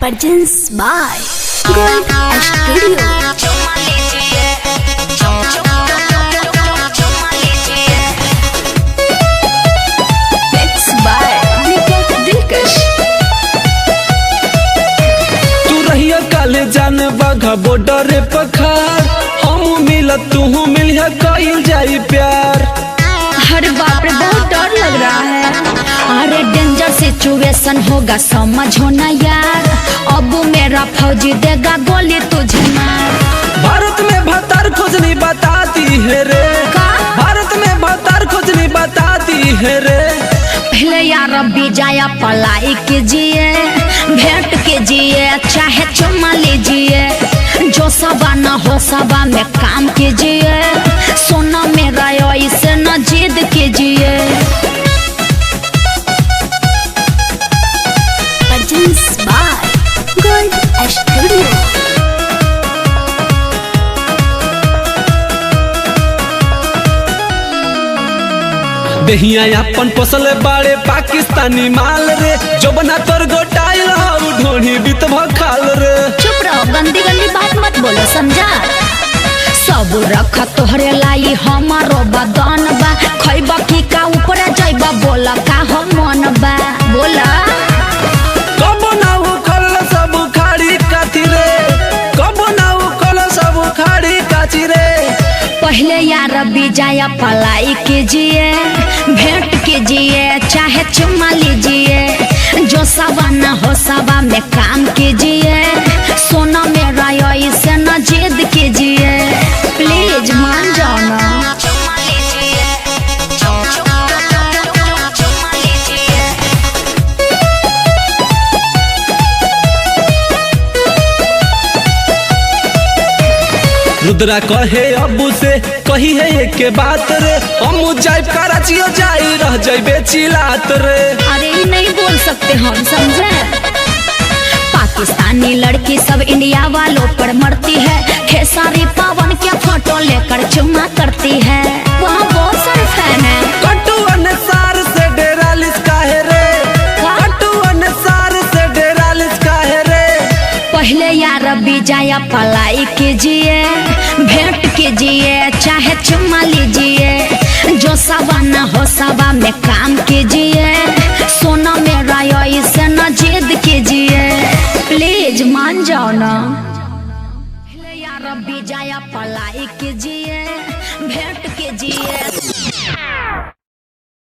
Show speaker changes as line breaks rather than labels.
Presents by Gold Studio. Mixed by Deepak Dilkash.
तू रहिया काले जाने बाघा बॉर्डर पखार हम मिला तू मिलिया कईल जाई प्यार।
अरे बाप रे बहुत डर लग रहा है। अरे डेंजर सिचुएशन होगा समझो ना यार। अब मेरा फौजी देगा गोली तुझे मार।
भारत में भतार खोजनी बताती है रे।
का?
भारत में भतार खोजनी बताती है रे।
पहले यार जाया पलाई कीजिए, भेंट कीजिए, चाहे चुम्मा लीजिए। जो सबा न हो सबा में काम कीजिए। सोना मेरा ऐसे न जिद कीजिए। Presents by Gold Studio.
दहिया अपन पोसल बाड़े पाकिस्तानी माल रे। जो बना तोर गोटाइल हो ढोनी बित भखाल रे।
चुप रहो, गंदी गंदी बात मत बोलो, समझा। सब रख तोहरे लाई हमारो बदन बा। खैबा की का ऊपर जाइबा बोला का हम मन बा बोला।
कब ना वो खल सब खाड़ी काती रे। कब ना वो खल सब खाड़ी काती रे।
पहले यार जाया पलाई कीजिए, भेंट कीजिए, चाहे चुम्मा लीजिए। जो सवा न हो सवा में काम कीजिए। सोना मेरा ऐसे न जिद कीजिए। प्लीज मान जाओ ना।
रुद्रा कहे अबू से कही है एक के बात रे। हम जाए कराचियो जाई रह जाइबे चिलात रे।
अरे ये नहीं बोल सकते हम, समझे। पाकिस्तानी लड़की सब इंडिया वालों पर मरती है। खेसारी पावन के फोटो लेकर चुम्मा करती है। वहाँ बहुत सारे फैन है।
कट्टू अनुसार से डेरा लिस्का है रे। कट्टू अनुसार से डेरा लिस्का है रे।
पहले यार जाया पलाई कीजिए, भेंट कीजिए, चाहे चुम्मा लीजिए। जो सवा न हो सवा में काम कीजिए। सोना मेरा ऐसे न जिद कीजिए। प्लीज मान जाओ ना। पहले यार जाया पलाई कीजिए, भेंट कीजिए।